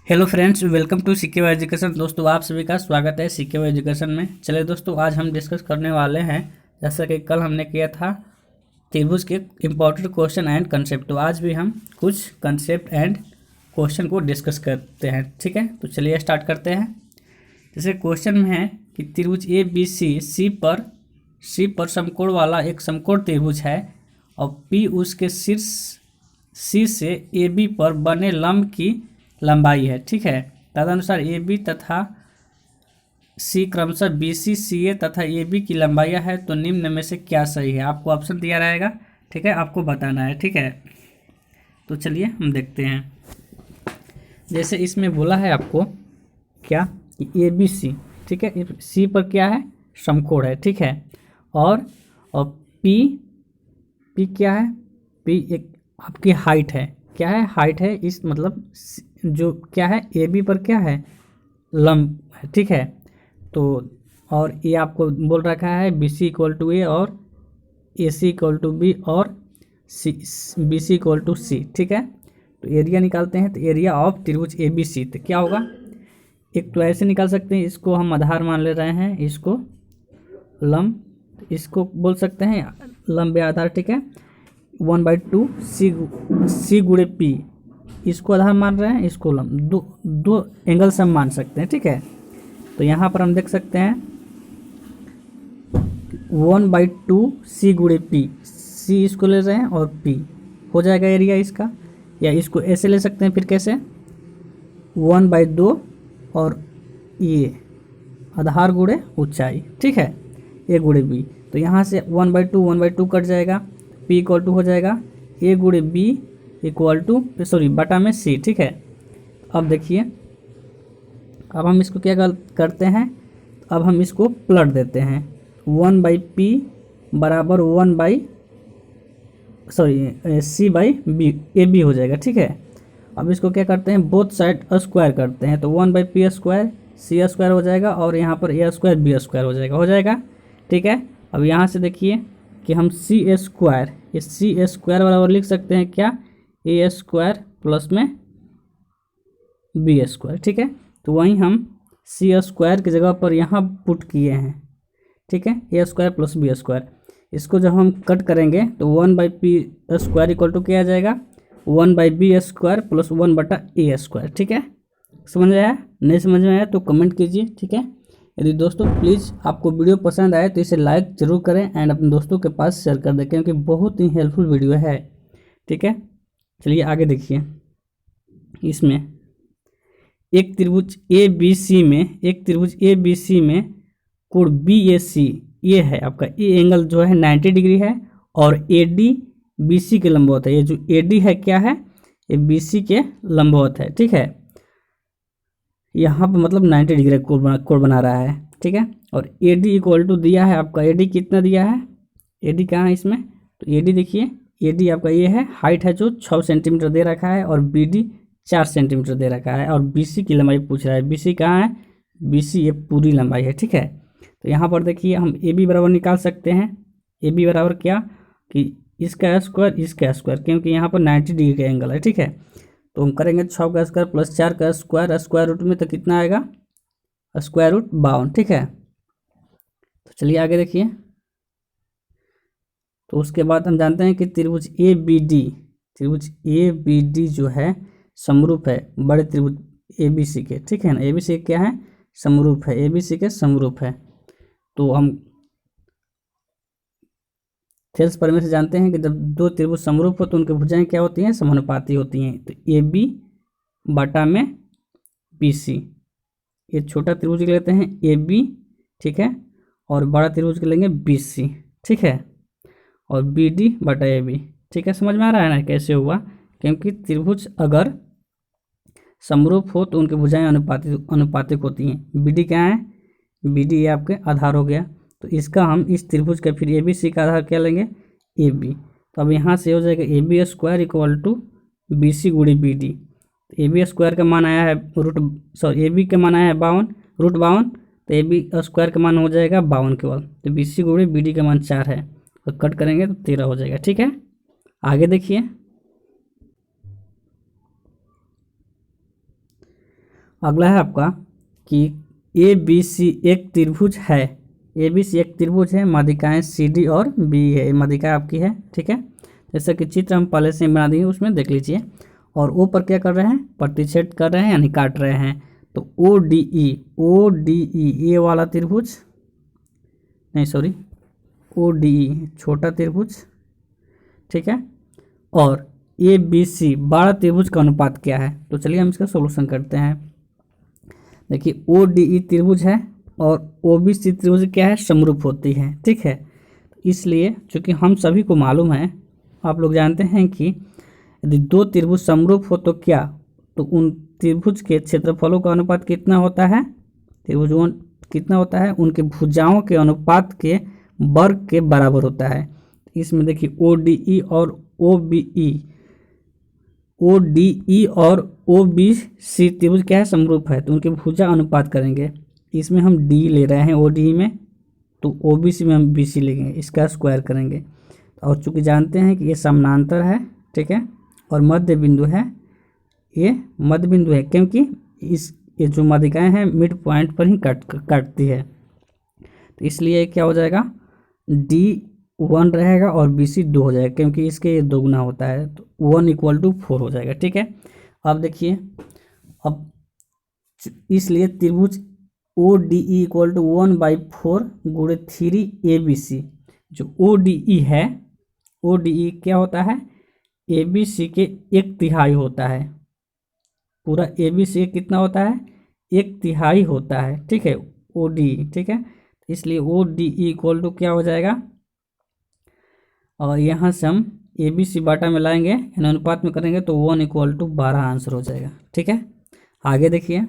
Hello friends, welcome to CK Y education. दोस्तों, आप सभी का स्वागत है सीके वाई एजुकेशन में। चलिए दोस्तों, आज हम डिस्कस करने वाले हैं, जैसा कि कल हमने किया था, त्रिभुज के इम्पोर्टेंट क्वेश्चन एंड कंसेप्ट। तो आज भी हम कुछ कंसेप्ट एंड क्वेश्चन को डिस्कस करते हैं। ठीक है, तो चलिए स्टार्ट करते हैं। जैसे क्वेश्चन में है कि त्रिभुज ए बी सी पर समकोण वाला एक समकोण त्रिभुज है और पी उसके शीर्ष सी से ए बी पर बने लंब की लंबाई है। ठीक है, तदनुसार ए बी तथा सी क्रमशः बी सी ए तथा ए बी की लंबाइयाँ है, तो निम्न में से क्या सही है। आपको ऑप्शन दिया रहेगा, ठीक है, आपको बताना है। ठीक है, तो चलिए हम देखते हैं। जैसे इसमें बोला है आपको क्या कि ए बी सी, ठीक है, सी पर क्या है, समकोण है। ठीक है, और पी पी क्या है, पी एक आपकी हाइट है। क्या है, हाइट है। इस मतलब जो क्या है, ए बी पर क्या है, लंब है। ठीक है, तो और ये आपको बोल रखा है B C equal to A और A C equal to B और C B C equal to C. ठीक है, तो एरिया निकालते हैं। तो एरिया ऑफ त्रिभुज ए बी सी तो क्या होगा, एक तो ऐसे निकाल सकते हैं, इसको हम आधार मान ले रहे हैं, इसको लंब, इसको बोल सकते हैं लंब या आधार। ठीक है, 1/2 सी गुणे पी, इसको आधार मान रहे हैं, इसको लंब, दो एंगल से हम मान सकते हैं। ठीक है, तो यहाँ पर हम देख सकते हैं 1/2 सी गुणे पी, सी इसको ले रहे हैं और पी हो जाएगा एरिया इसका। या इसको ऐसे ले सकते हैं, फिर कैसे, 1/2 और ये आधार गुणे ऊंचाई। ठीक है, ए गुणे बी, तो यहाँ से 1/2 कट जाएगा, पी इक्वल टू हो जाएगा ए गुणे बी इक्वल टू बटा में सी। ठीक है, अब देखिए, अब हम इसको क्या करते हैं, अब हम इसको पलट देते हैं। 1/p बराबर सी बाई बी, ए बी हो जाएगा। ठीक है, अब इसको क्या करते हैं, बोथ साइड स्क्वायर करते हैं, तो 1/p स्क्वायर सी स्क्वायर हो जाएगा और यहाँ पर ए स्क्वायर बी स्क्वायर हो जाएगा। ठीक है, अब यहाँ से देखिए कि हम सी स्क्वायर, ये सी स्क्वायर बराबर लिख सकते हैं क्या, ए स्क्वायर प्लस में बी स्क्वायर। ठीक है, तो वहीं हम सी स्क्वायर की जगह पर यहाँ पुट किए हैं। ठीक है, ए स्क्वायर प्लस बी स्क्वायर, इसको जब हम कट करेंगे तो 1/p स्क्वायर इक्वल टू क्या आ जाएगा, 1/b square plus 1/a square. ठीक है, समझ में आया? नहीं समझ में आया तो कमेंट कीजिए। ठीक है, यदि दोस्तों प्लीज़ आपको वीडियो पसंद आए तो इसे लाइक जरूर करें एंड अपने दोस्तों के पास शेयर कर दें, क्योंकि बहुत ही हेल्पफुल वीडियो है। ठीक है, चलिए आगे देखिए। इसमें एक त्रिभुज ए बी सी में कोण बी ए सी, ये है आपका ए एंगल जो है 90 डिग्री है और ए डी बी सी के लंबवत है। ये जो ए डी है क्या है, ये बी सी के लंबवत है। ठीक है, यहाँ पर मतलब 90 डिग्री कोण बना रहा है। ठीक है, और ए डी इक्वल टू दिया है आपका, ए डी कितना दिया है, ए डी कहाँ है इसमें, तो ए डी देखिए, ए डी आपका ये है, हाइट है जो 6 सेंटीमीटर दे रखा है और बी डी 4 सेंटीमीटर दे रखा है और बी सी की लंबाई पूछ रहा है। बी सी कहाँ है, बी सी ये पूरी लंबाई है। ठीक है, तो यहाँ पर देखिए हम ए बी बराबर निकाल सकते हैं। ए बी बराबर क्या कि इसका स्क्वायर, क्योंकि यहाँ पर 90 डिग्री का एंगल है। ठीक है, तो हम करेंगे 6 का स्क्वायर प्लस 4 का स्क्वायर रूट में तो कितना आएगा, स्क्वायर रूट 52। ठीक है, तो चलिए आगे देखिए। तो उसके बाद हम जानते हैं कि त्रिभुज ए बी डी जो है समरूप है बड़े त्रिभुज ए बी सी के। ठीक है ना, ए बी सी क्या है, समरूप है, ए बी सी के समरूप है। तो हम थेल्स प्रमेय से जानते हैं कि जब दो त्रिभुज समरूप हो तो उनकी भुजाएं क्या होती हैं, समानुपाती होती हैं। तो ए बी बटा में बी सी, ये छोटा त्रिभुज के लेते हैं ए बी, ठीक है, और बड़ा त्रिभुज के लेंगे बी सी। ठीक है, और बी डी बटा ए बी। ठीक है, समझ में आ रहा है ना कैसे हुआ, क्योंकि त्रिभुज अगर समरूप हो तो उनकी भुजाएं अनुपातिक होती हैं। बी डी क्या है, बी डी ये आपके आधार हो गया, तो इसका हम इस त्रिभुज का फिर ए बी सी का आधार क्या लेंगे, ए बी। तो अब यहाँ से हो जाएगा A B square equal to B C गुड़ी बी डी। तो ए बी स्क्वायर का मान आया है ए बी का मान आया है 52, √52, तो ए बी स्क्वायर का मान हो जाएगा 52 केवल। तो बी सी गुड़ी बी डी का मान 4 है, तो कट करेंगे तो 13 हो जाएगा। ठीक है, आगे देखिए। अगला है आपका कि ए बी सी एक त्रिभुज है, ए बी सी एक त्रिभुज है, माध्यिकाएँ सी डी और बी है, माध्यिका आपकी है, ठीक है। जैसा कि चित्र हम पहले से बना दिए उसमें देख लीजिए। और ओ पर क्या कर रहे हैं, प्रतिच्छेद कर रहे हैं यानी काट रहे हैं। तो ओ डी ई ए वाला त्रिभुज, नहीं सॉरी, ओ डी ई छोटा त्रिभुज, ठीक है। और ए बी सी बड़ा त्रिभुज का अनुपात क्या है, तो चलिए हम इसका सोल्यूशन करते हैं। देखिए ओ डी ई त्रिभुज है और ओ बी सी त्रिभुज क्या है, समरूप होती है, ठीक है। इसलिए चूंकि हम सभी को मालूम है, आप लोग जानते हैं कि यदि दो त्रिभुज समरूप हो तो क्या, तो उन त्रिभुज के क्षेत्रफलों का अनुपात कितना होता है, त्रिभुज कितना होता है, उनके भुजाओं के अनुपात के वर्ग के बराबर होता है। इसमें देखिए ओ डी ई और O B E, O D E और ओ बी सी त्रिभुज क्या है, समरूप है, तो उनके भुजा अनुपात करेंगे। इसमें हम डी ले रहे हैं ओ डी ई में, तो ओ बी सी में हम बी सी लेंगे, इसका स्क्वायर करेंगे। और चूंकि जानते हैं कि ये समानांतर है, ठीक है, और मध्य बिंदु है, ये मध्य बिंदु है क्योंकि ये जो माध्यिकाएँ हैं मिड पॉइंट पर ही काटती है, तो इसलिए क्या हो जाएगा, डी 1 रहेगा और बी सी 2 हो जाएगा क्योंकि इसके ये 2 गुना होता है, तो 1 = 4 हो जाएगा, ठीक है। अब देखिए, अब इसलिए त्रिभुज ओ डी ई = 1/4 गुणे 3 ए बी सी, जो ओ डी ई है, ओ डी ई क्या होता है, ए बी सी के 1/3 होता है, पूरा ए बी सी कितना होता है, 1/3 होता है, ठीक है, ओ डी ई, ठीक है। इसलिए ओ डी ई = क्या हो जाएगा, और यहाँ से हम ए बी सी बाटा में लाएंगे, अनुपात में करेंगे तो 1 = 12 आंसर हो जाएगा, ठीक है। आगे देखिए,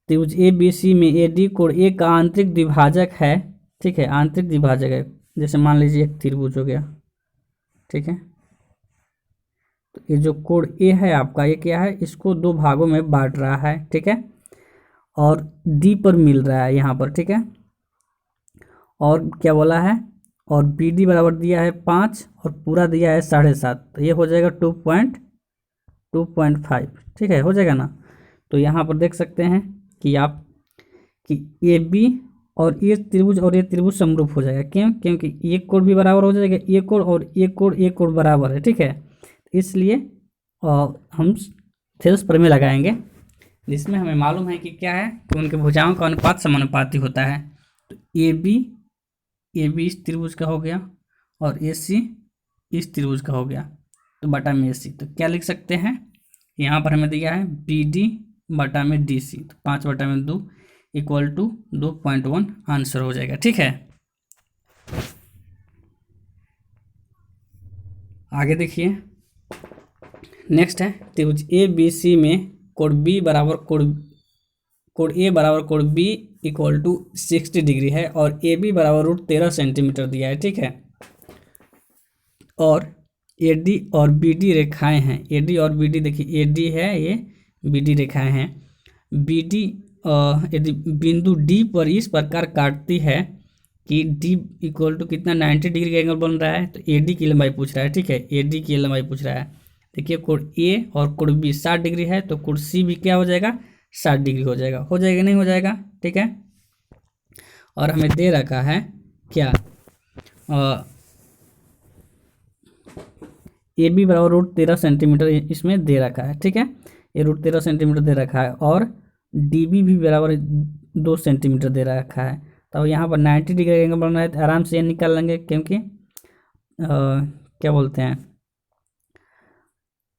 त्रिभुज ए बी सी में ए डी कोण ए का आंतरिक द्विभाजक है, ठीक है, आंतरिक द्विभाजक है। जैसे मान लीजिए एक त्रिभुज हो गया, ठीक है, तो ये जो कोण ए है आपका, ये क्या है, इसको 2 भागों में बांट रहा है, ठीक है, और डी पर मिल रहा है यहाँ पर, ठीक है। और क्या बोला है, और बी डी बराबर दिया है 5 और पूरा दिया है 7.5, तो ये हो जाएगा 2.5, ठीक है, हो जाएगा ना। तो यहाँ पर देख सकते हैं कि आप कि ए बी और ये त्रिभुज समरूप हो जाएगा, क्यों, क्योंकि एक कोण भी बराबर हो जाएगा, एक कोण और एक कोण बराबर है, ठीक है। इसलिए हम थेल्स प्रमेय लगाएंगे, जिसमें हमें मालूम है कि क्या है, कि उनके भुजाओं का अनुपात समानुपाती होता है। तो ए बी इस त्रिभुज का हो गया और ए सी इस त्रिभुज का हो गया, तो बटा में ए सी, तो क्या लिख सकते हैं, यहाँ पर हमें दिया है बी डी बटा में डी सी, तो 5/2 = 2.1 आंसर हो जाएगा, ठीक है। आगे देखिए, नेक्स्ट है त्रिभुज ए बी सी में कोण ए बराबर कोण बी = 60 डिग्री है और ए बी बराबर √13 सेंटीमीटर दिया है, ठीक है। और ए डी और बी डी रेखाएँ हैं, ए डी और बी डी, देखिए ए डी है, ये बी डी रेखाएँ हैं। बी डी यदि बिंदु डी पर इस प्रकार काटती है कि डी = कितना 90 डिग्री का एंगल बन रहा है, तो ए डी की लंबाई पूछ रहा है, ठीक है, ए डी की लंबाई पूछ रहा है। देखिए कोण ए और कोण बी 60 डिग्री है, तो कोण सी भी क्या हो जाएगा, 60 डिग्री हो जाएगा, नहीं हो जाएगा, ठीक है। और हमें दे रखा है क्या, ए बी बराबर √13 सेंटीमीटर इसमें दे रखा है, ठीक है, ये √13 सेंटीमीटर दे रखा है, और डी बी भी बराबर 2 सेंटीमीटर दे रखा है। तो यहाँ पर 90 डिग्री एंगल बन रहा है, तो आराम से ये निकाल लेंगे, क्योंकि क्या बोलते हैं,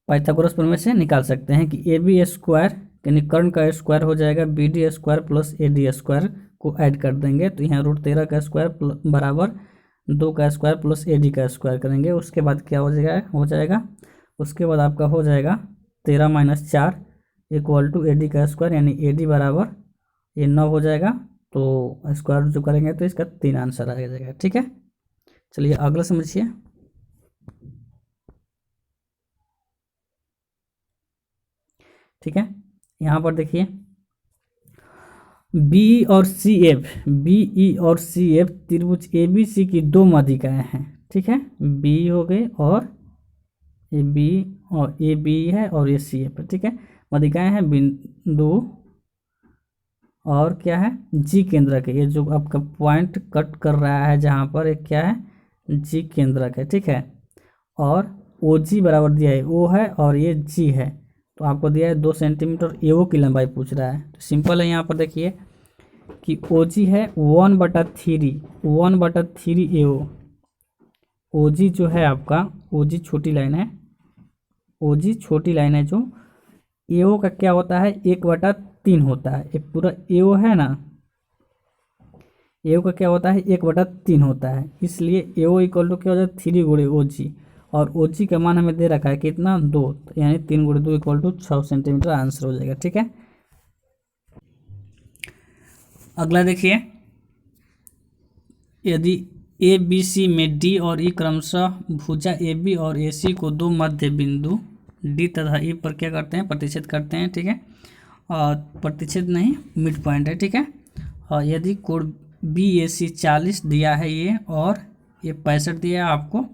पाइथागोरस प्रमेय से निकाल सकते हैं कि ए बी स्क्वायर यानी कर्ण का स्क्वायर हो जाएगा B D square plus A D square को ऐड कर देंगे, तो यहाँ √13 का स्क्वायर बराबर 2 का स्क्वायर प्लस ए डी का स्क्वायर करेंगे। उसके बाद क्या हो जाएगा, उसके बाद आपका हो जाएगा 13 - 4 = ए डी का स्क्वायर, यानी ए डी बराबर ये 9 हो जाएगा, तो स्क्वायर जो करेंगे तो इसका 3 आंसर आ जाएगा, ठीक है। चलिए अगला समझिए, ठीक है। यहाँ पर देखिए बी और सी एफ त्रिभुज ए बी सी की 2 माध्यिकाएँ हैं, ठीक है, बी हो गए और ए बी और ए बी है और ये सी है, ठीक है। मध्यिकाएँ हैं बिंदु और क्या है जी केंद्रक है। ये जो आपका पॉइंट कट कर रहा है जहाँ पर, एक क्या है जी केंद्रक है, ठीक है। और ओ जी बराबर दिया है, ओ है और ये जी है, तो आपको दिया है 2 सेंटीमीटर। ए ओ की लंबाई पूछ रहा है, तो सिंपल है यहाँ पर देखिए कि ओ जी है 1/3 ए ओ जी जो है आपका, ओ जी छोटी लाइन है, ओ जी छोटी लाइन है, जो ए ओ का क्या होता है 1/3 होता है। एक पूरा ए ओ है ना, ए ओ का क्या होता है 1/3 होता है, इसलिए ए ओ इक्वल टू क्या हो जाता है 3 गुणे ओ जी। और ओ जी का मान हमें दे रखा है कितना 2, यानी 3 गुणे 2 इक्वल टू 6 सेंटीमीटर आंसर हो जाएगा, ठीक है। अगला देखिए, यदि ए बी सी में डी और ई क्रमशः भुजा ए बी और ए सी को 2 मध्य बिंदु डी तथा ई पर क्या करते हैं प्रतिच्छेद करते हैं, ठीक है। और प्रतिच्छेद नहीं मिड पॉइंट है, ठीक है। और यदि कोण बी ए सी 40 दिया है ये, और ये 65 दिया है आपको,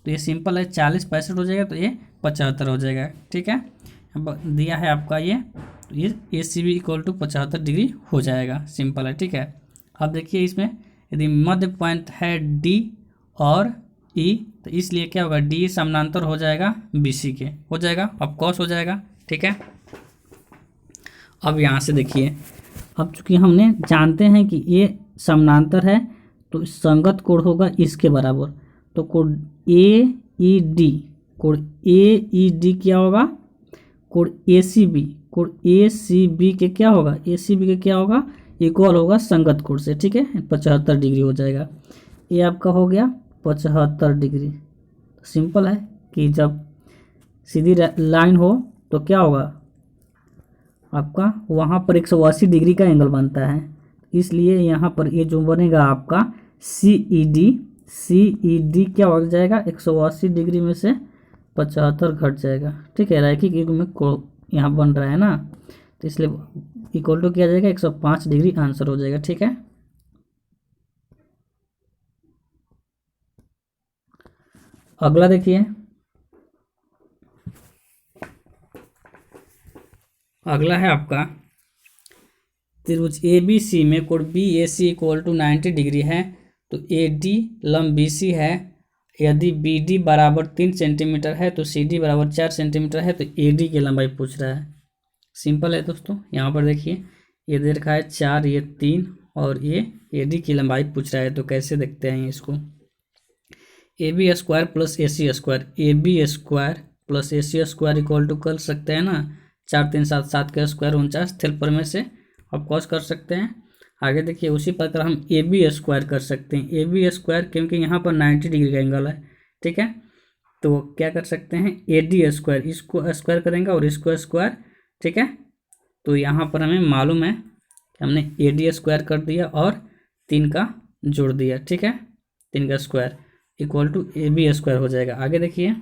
तो ये सिंपल है 40 65 हो जाएगा, तो ये 75 हो जाएगा, ठीक है। अब दिया है आपका ये, तो ये A C B equal to 75 degree हो जाएगा, सिंपल है, ठीक है। अब देखिए इसमें यदि मध्य पॉइंट है डी और ई, तो इसलिए क्या होगा डी समानांतर हो जाएगा बी सी के, हो जाएगा, अब कॉस हो जाएगा, ठीक है। अब यहाँ से देखिए, अब चूंकि हमने जानते हैं कि ये समानांतर है, तो संगत कोण होगा इसके बराबर। तो कोण ए ई डी, कोण ए ई डी क्या होगा, कोण ए सी बी, कोण ए सी बी के क्या होगा, ए सी बी के क्या होगा इक्वल होगा संगत कोण से, ठीक है। 75 डिग्री हो जाएगा, ये आपका हो गया 75 डिग्री। सिंपल है कि जब सीधी लाइन हो तो क्या होगा आपका, वहाँ पर 180 डिग्री का एंगल बनता है, इसलिए यहाँ पर ये जो बनेगा आपका सी ई डी क्या हो जाएगा 180 डिग्री में से 75 घट जाएगा, ठीक है। रैखिक युग्म में यहाँ बन रहा है ना, तो इसलिए इक्वल टू किया जाएगा 105 डिग्री आंसर हो जाएगा, ठीक है। अगला देखिए, अगला है आपका त्रिभुज ए बी सी में कोण B A C equal to 90 degree है, तो ए डी लंब बी सी है। यदि बी डी बराबर 3 सेंटीमीटर है तो सी डी बराबर 4 सेंटीमीटर है, तो ए डी की लंबाई पूछ रहा है। सिंपल है दोस्तों, यहाँ पर देखिए ये दे रखा है 4, ये 3 और ये ए डी की लंबाई पूछ रहा है, तो कैसे देखते हैं इसको। A B square plus A C square, A B square plus A C square equal to कर सकते हैं ना 4 3 7 7 का स्क्वायर 49, थेलपर में से आप कॉस कर सकते हैं। आगे देखिए उसी प्रकार हम ए बी स्क्वायर कर सकते हैं, ए बी स्क्वायर क्योंकि यहाँ पर 90 डिग्री का एंगल है, ठीक है। तो क्या कर सकते हैं ए डी स्क्वायर, इसको स्क्वायर करेंगे और इसको स्क्वायर, ठीक है। तो यहाँ पर हमें मालूम है कि हमने ए डी स्क्वायर कर दिया और 3 का जोड़ दिया, ठीक है, 3 का square equal to A B square हो जाएगा। आगे देखिए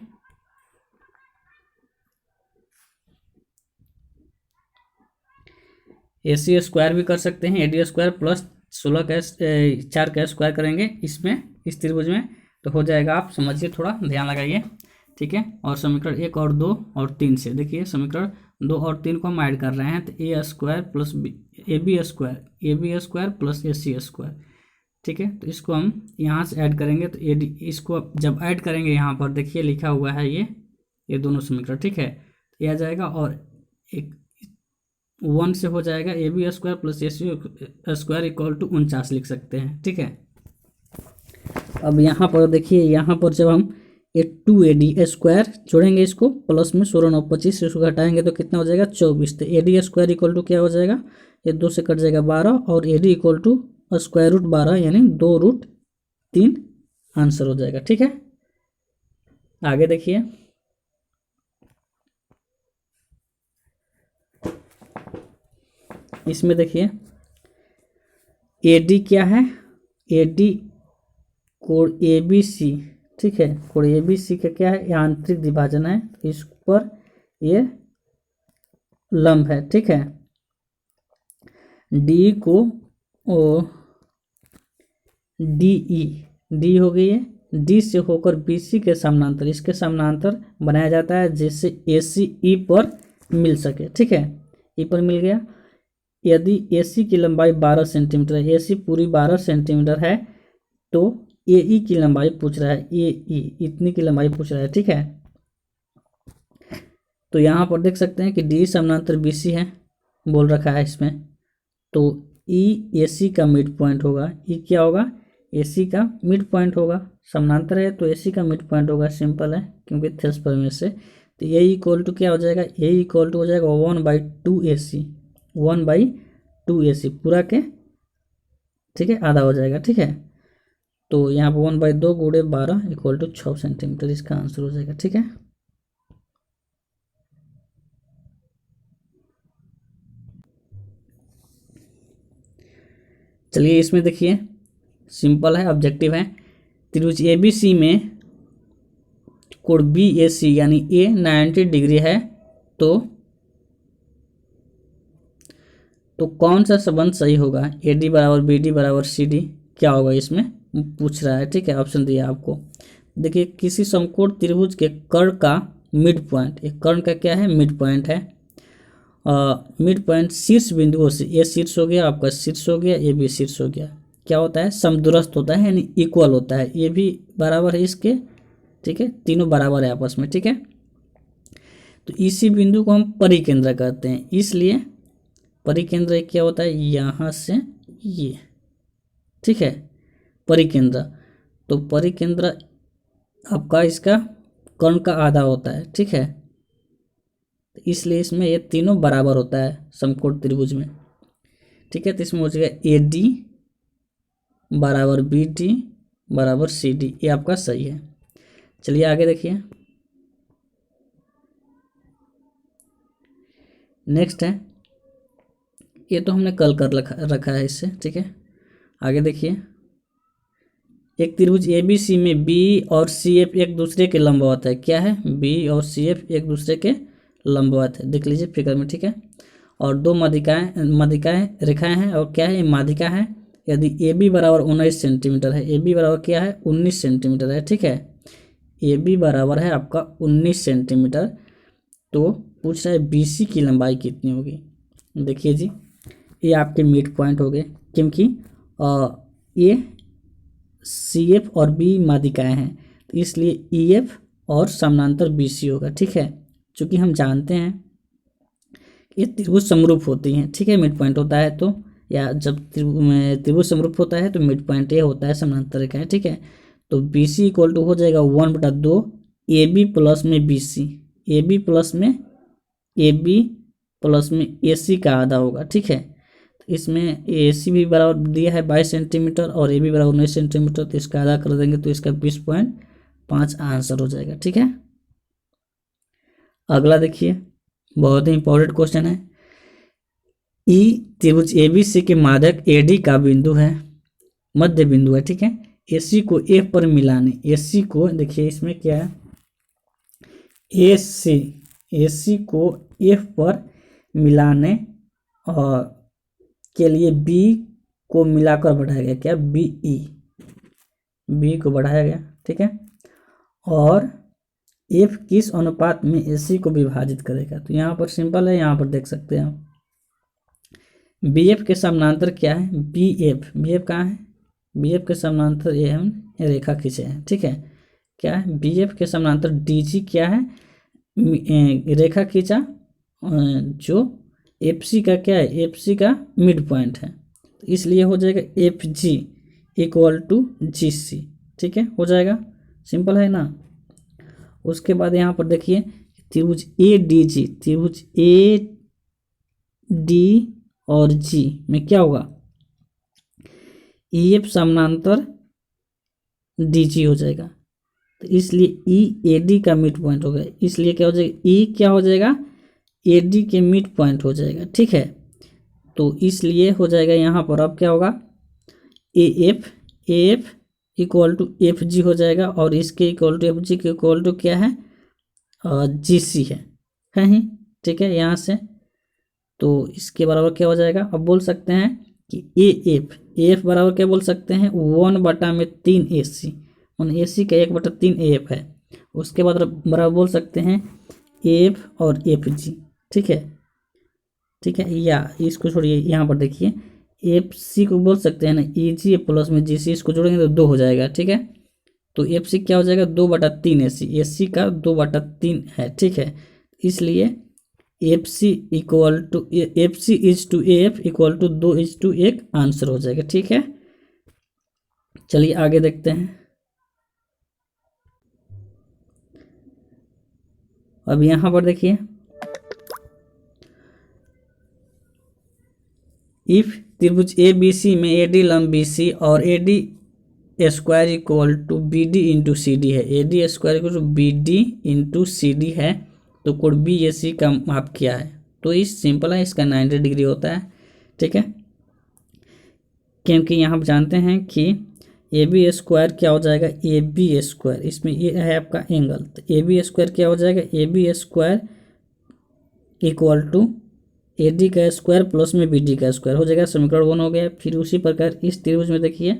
ए सी स्क्वायर भी कर सकते हैं, ए डी स्क्वायर प्लस 16 का 4 का स्क्वायर करेंगे इसमें, इस त्रिभुज में, तो हो जाएगा। आप समझिए, थोड़ा ध्यान लगाइए, ठीक है। और समीकरण 1 और 2 और 3 से देखिए, समीकरण 2 और 3 को हम ऐड कर रहे हैं, तो A square plus A B square plus A C square, ठीक है। तो इसको हम यहाँ से ऐड करेंगे, तो ए डी, इसको जब ऐड करेंगे यहाँ पर देखिए लिखा हुआ है ये दोनों समीकरण, ठीक है, ये आ जाएगा। और एक 1 से हो जाएगा A B square plus A C square equal to 49 लिख सकते हैं, ठीक है। अब यहाँ पर देखिए, यहाँ पर जब हम ए 2AD स्क्वायर जोड़ेंगे, इसको प्लस में 16 9 25 से इसको घटाएंगे तो कितना हो जाएगा 24, तो A D square equal to क्या हो जाएगा, ये 2 से कट जाएगा 12 और A D equal to square root 12 यानी 2√3 आंसर हो जाएगा, ठीक है। आगे देखिए, इसमें देखिए ए डी क्या है, ए डी कोण ए बी सी, ठीक है, कोण ए बी सी का क्या है आंतरिक विभाजन है, इस पर ये लंब है, ठीक है। डी को ओ डी ई, डी हो गई है डी से होकर बी सी के समानांतर, इसके समानांतर बनाया जाता है जिससे ए सी ई पर मिल सके। ठीक है, ई पर मिल गया। यदि ए सी की लंबाई 12 सेंटीमीटर है, ए सी पूरी 12 सेंटीमीटर है, तो ए ई की लंबाई पूछ रहा है, ए ई इतनी की लंबाई पूछ रहा है। ठीक है, तो यहाँ पर देख सकते हैं कि डी समानांतर बी सी है बोल रखा है इसमें, तो ई ए सी का मिड पॉइंट होगा। ई क्या होगा, ए सी का मिड पॉइंट होगा। समानांतर है तो ए सी का मिड पॉइंट होगा, सिंपल है क्योंकि थेल्स प्रमेय से। तो ए इक्वल टू क्या हो जाएगा, ए इक्वल टू हो जाएगा 1/2 ए सी, 1/2 ए सी पूरा के, ठीक है, आधा हो जाएगा। ठीक है, तो यहाँ पर 1/2 गुणे 12 इक्वल टू 6 सेंटीमीटर इसका आंसर हो जाएगा। ठीक है, चलिए इसमें देखिए, सिंपल है, ऑब्जेक्टिव है। त्रिभुज ए बी सी में कोण बी ए सी यानी ए 90 डिग्री है, तो कौन सा संबंध सही होगा, ए डी बराबर बी डी बराबर सी डी, क्या होगा इसमें पूछ रहा है। ठीक है, ऑप्शन दिया आपको। देखिए, किसी समकोण त्रिभुज के कर्ण का मिड पॉइंट, एक कर्ण का क्या है, मिड पॉइंट है। मिड पॉइंट शीर्ष बिंदुओं से, ए शीर्ष हो गया आपका, शीर्ष हो गया, ए बी शीर्ष हो गया, क्या होता है, समदूरस्थ होता है यानी इक्वल होता है। ये भी बराबर है इसके, ठीक है, तीनों बराबर है आपस में। ठीक है, तो इसी बिंदु को हम परिकेंद्र कहते हैं, इसलिए परिकेंद्र क्या होता है, यहाँ से ये, ठीक है, परिकेंद्र। तो परिकेंद्र आपका इसका कर्ण का आधा होता है। ठीक है, इसलिए इसमें ये तीनों बराबर होता है समकोण त्रिभुज में। ठीक है, तो इसमें हो जाएगा ए डी बराबर बी डी बराबर सी डी, ये आपका सही है। चलिए आगे देखिए, नेक्स्ट है, ये तो हमने कल कर रखा है इससे। ठीक है, आगे देखिए, एक त्रिभुज ए बी सी में बी और सी एफ एक दूसरे के लंबवत है। क्या है, बी और सी एफ एक दूसरे के लंबवत है, देख लीजिए फिगर में। ठीक है, और दो माध्यिकाएं रेखाएं हैं, और क्या है, माध्यिका है। यदि ए बी बराबर 19 सेंटीमीटर है, ए बी बराबर क्या है, 19 सेंटीमीटर है। ठीक है, ए बी बराबर है आपका 19 सेंटीमीटर, तो पूछ रहा है बी सी की लंबाई कितनी होगी। देखिए जी, ये आपके मिड पॉइंट हो गए, क्योंकि ये सी एफ और बी माध्यिकाएं हैं, तो इसलिए ई एफ और समानांतर बी सी होगा। ठीक है, चूँकि हम जानते हैं ये त्रिभुज समरूप होती हैं। ठीक है, मिड पॉइंट होता है तो, या जब त्रिभुज समरूप होता है तो मिड पॉइंट ये होता है समानांतर रेखाएं। ठीक है, तो बी सी इक्वल टू हो जाएगा 1/2 ए बी प्लस में B C, A B plus में ए सी का आधा होगा। ठीक है, तो इसमें ए सी भी बराबर दिया है 22 सेंटीमीटर और ए बी बराबर 19 सेंटीमीटर, तो इसका आधा कर देंगे तो इसका 20.5 आंसर हो जाएगा। ठीक है, अगला देखिए, बहुत ही इंपॉर्टेंट क्वेश्चन है। ई त्रिभुज ए बी सी के माध्यक ए डी का बिंदु है, मध्य बिंदु है। ठीक है, ए सी को एफ पर मिलाने, ए सी को देखिए इसमें क्या है, ए सी को एफ पर मिलाने और के लिए बी को मिलाकर बढ़ाया गया, क्या, बी को बढ़ाया गया। ठीक है, और एफ किस अनुपात में ए सी को विभाजित करेगा, तो यहाँ पर सिंपल है, यहाँ पर देख सकते हैं आप, बी एफ के समानांतर क्या है, बी एफ कहाँ है, बी एफ के समानांतर ये हम रेखा खींचे हैं। ठीक है, क्या है, बी एफ के समानांतर डी जी क्या है, रेखा खींचा, जो एफ सी का क्या है, एफ सी का मिड पॉइंट है, तो इसलिए हो जाएगा एफ जी इक्वल टू जी सी। ठीक है, हो जाएगा, सिंपल है ना। उसके बाद यहाँ पर देखिए, त्रिभुज ए डी जी, त्रिभुज ए डी और जी में क्या होगा, ई एफ समानांतर डी जी हो जाएगा, तो इसलिए ई ए डी का मिड पॉइंट हो गया, इसलिए क्या हो जाएगा, ई क्या हो जाएगा, ए डी के मिड पॉइंट हो जाएगा। ठीक है, तो इसलिए हो जाएगा यहाँ पर अब क्या होगा, A F equal to F G हो जाएगा, और इसके इक्वल टू एफ जी के इक्वल टू क्या है, जी सी है ही। ठीक है, यहाँ से तो इसके बराबर क्या हो जाएगा, अब बोल सकते हैं कि ए एफ बराबर क्या बोल सकते हैं, 1/3 AC, उन ए सी का 1/3 ए एफ है। उसके बाद बराबर बोल सकते हैं ए एफ और एफ जी, ठीक है, ठीक है। या इसको छोड़िए, यहाँ पर देखिए एफ सी को बोल सकते हैं ना ई जी प्लस में जी सी, इसको जोड़ेंगे तो 2 हो जाएगा, ठीक है। तो एफ सी क्या हो जाएगा 2/3 ए सी का 2/3 है, ठीक है। इसलिए F C equal to F C is to A F equal to 2:1 answer हो जाएगा, ठीक है। चलिए आगे देखते हैं। अब यहाँ पर देखिए इफ त्रिभुज ए बी सी में ए डी लंब बी सी और A D square equal to B D into C D है, A D square equal to B D into C D है, तो कोण बी ए सी का माप क्या है? तो इस सिंपल है, इसका 90 डिग्री होता है, ठीक है। क्योंकि यहाँ आप जानते हैं कि ए बी स्क्वायर क्या हो जाएगा ए बी स्क्वायर, इसमें ये है आपका एंगल, तो ए बी स्क्वायर क्या हो जाएगा A B square equal to A D का स्क्वायर प्लस में बी डी का स्क्वायर हो जाएगा, समीकरण 1 हो गया। फिर उसी प्रकार इस त्रिभुज में देखिए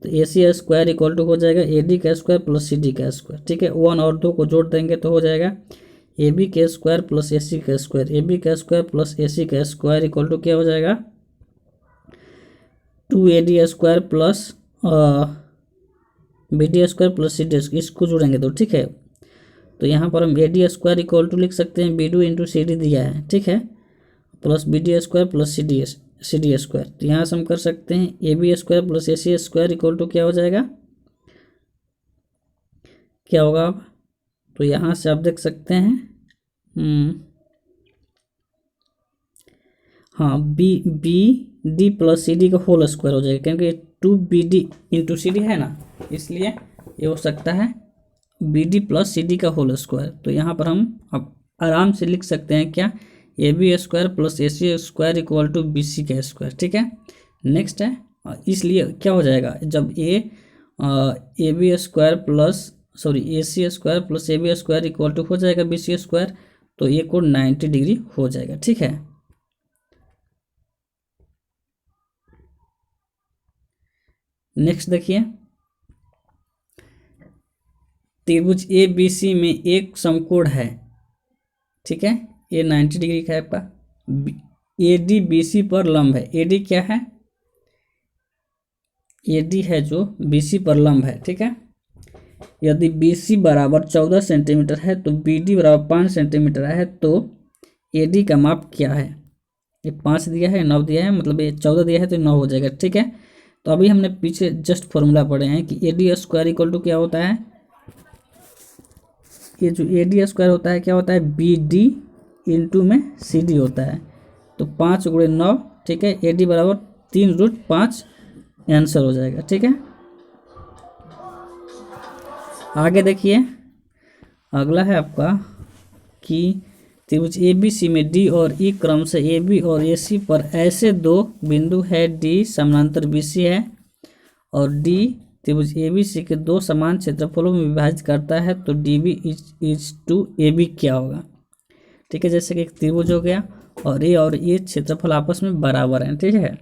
तो ए सी स्क्वायर इक्वल टू हो जाएगा ए डी का स्क्वायर प्लस सी डी का स्क्वायर, ठीक है। 1 और 2 को जोड़ देंगे तो हो जाएगा ए बी के स्क्वायर प्लस ए सी का स्क्वायर, ए बी का स्क्वायर प्लस ए सी का स्क्वायर इक्वल टू क्या हो जाएगा 2AD square plus B D square plus C D, इसको जोड़ेंगे तो ठीक है। तो यहाँ पर हम A D square equal to लिख सकते हैं B D into C D दिया है, ठीक है, plus B D square plus C D square. तो यहाँ से हम कर सकते हैं A B square plus A C square equal to क्या हो जाएगा, क्या होगा अब? तो यहाँ से आप देख सकते हैं हाँ B D plus C D का होल स्क्वायर हो जाएगा, क्योंकि 2BD इंटू सी डी है ना, इसलिए ये हो सकता है B D plus C D का होल स्क्वायर। तो यहाँ पर हम अब आराम से लिख सकते हैं क्या A B square plus A C square equal to B C का स्क्वायर, ठीक है। नेक्स्ट है, इसलिए क्या हो जाएगा जब A B square plus A C square plus A B square equal to हो जाएगा बी सी स्क्वायर, तो ये कोण 90 डिग्री हो जाएगा, ठीक है। नेक्स्ट देखिए त्रिभुज ए बी सी में एक समकोण है, ठीक है, ये 90 डिग्री का है आपका, ए डी बी सी पर लंब है। ए डी क्या है, ए डी है जो बी सी पर लंब है, ठीक है। यदि बी सी बराबर 14 सेंटीमीटर है तो बी डी बराबर 5 सेंटीमीटर है, तो ए डी का माप क्या है? ये 5 दिया है, 9 दिया है, मतलब ये 14 दिया है तो 9 हो जाएगा, ठीक है। तो अभी हमने पीछे जस्ट फॉर्मूला पढ़े हैं कि A D square equal to क्या होता है, ये जो ए डी स्क्वायर होता है क्या होता है बी डी इंटू में सी डी होता है, तो 5 × 9, ठीक है, ए डी बराबर 3√5 आंसर हो जाएगा, ठीक है। आगे देखिए अगला है आपका कि त्रिभुज ए बी सी में डी और ई क्रम से ए बी और ए सी पर ऐसे 2 बिंदु है, डी समानांतर बी सी है और डी त्रिभुज ए बी सी के 2 समान क्षेत्रफलों में विभाजित करता है, तो D B is to A B क्या होगा, ठीक है। जैसे कि एक त्रिभुज हो गया और ये क्षेत्रफल आपस में बराबर हैं, ठीक है।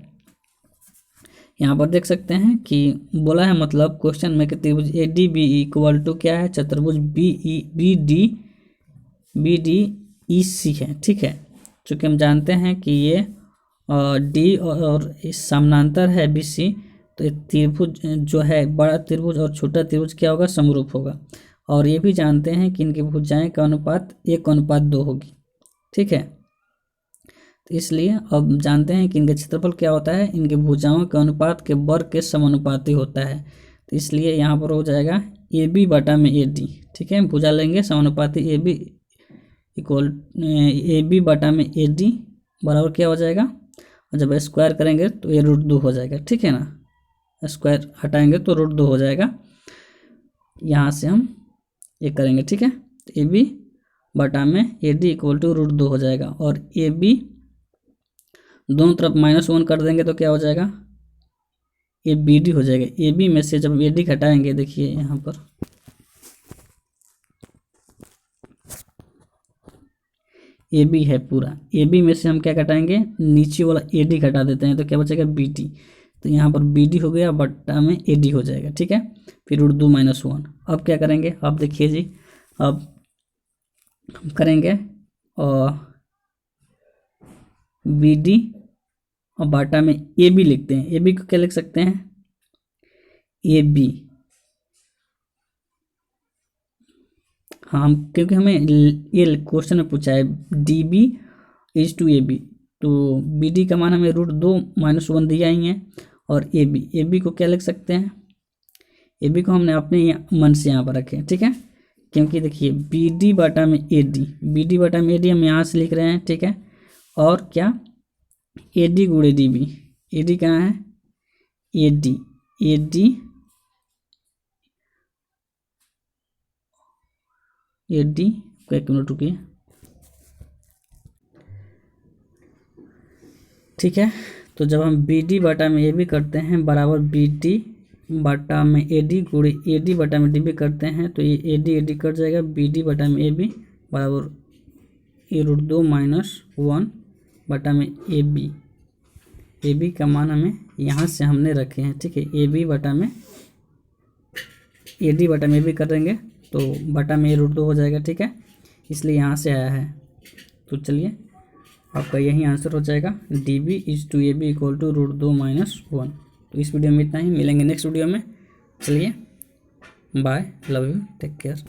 यहाँ पर देख सकते हैं कि बोला है मतलब क्वेश्चन में कि त्रिभुज A D B equal to क्या है चतुर्भुज बी डी ई सी है, ठीक है। चूँकि हम जानते हैं कि ये डी और इस समानांतर है बी सी, तो त्रिभुज जो है बड़ा त्रिभुज और छोटा त्रिभुज क्या होगा समरूप होगा, और ये भी जानते हैं कि इनकी भुजाएं का अनुपात 1:2 होगी, ठीक है। तो इसलिए अब जानते हैं कि इनका क्षेत्रफल क्या होता है, इनके भुजाओं के अनुपात के वर्ग के समानुपाती होता है, तो इसलिए यहाँ पर हो जाएगा ए बी बटा में ए डी, ठीक है। भुजा लेंगे समानुपाती A B equal A B बटा में ए डी बराबर क्या हो जाएगा, और जब स्क्वायर करेंगे तो ये √2 हो जाएगा, ठीक है ना, स्क्वायर हटाएंगे तो √2 हो जाएगा। यहाँ से हम ये करेंगे, ठीक है, तो ए बी बटा में ए डी इक्वल टू √2 हो जाएगा, और ए बी दोनों तरफ -1 कर देंगे तो क्या हो जाएगा ए बी डी हो जाएगा। ए बी में से जब ए डी घटाएंगे, देखिए यहाँ पर ए बी है पूरा, ए बी में से हम क्या घटाएंगे नीचे वाला ए डी घटा देते हैं, तो क्या बचेगा बी डी, तो यहाँ पर बी डी हो गया बट्टा में ए डी हो जाएगा, ठीक है। फिर √2 - 1। अब क्या करेंगे, अब देखिए जी, अब हम करेंगे और BD और बाटा में AB लिखते हैं। AB को क्या लिख सकते हैं, AB। हाँ, हम क्योंकि हमें ये क्वेश्चन में पूछा है DB = AB, तो BD का मान हमें √2 - 1 दिया ही है। और AB को क्या लिख सकते हैं, AB को हमने अपने मन से यहाँ पर रखे, ठीक है। क्योंकि देखिए BD बटा में AD हम यहाँ से लिख रहे हैं, ठीक है। और क्या, AD गुणे DB, AD कहाँ है, AD एक मिनट रुकिए, ठीक है। तो जब हम BD बटा में AB करते हैं बराबर BD बटा में AD गुणे AD बटा में DB करते हैं, तो ये AD कट जाएगा, BD बटा में AB बराबर √2 - 1 बटा में AB का मान हमें यहाँ से हमने रखे हैं, ठीक है। AD बटा में AB कर देंगे तो बटा में √2 हो जाएगा, ठीक है, इसलिए यहाँ से आया है। तो चलिए आपका यही आंसर हो जाएगा, DB = AB = √2 - 1। तो इस वीडियो में इतना ही, मिलेंगे नेक्स्ट वीडियो में। चलिए bye, love you, take care.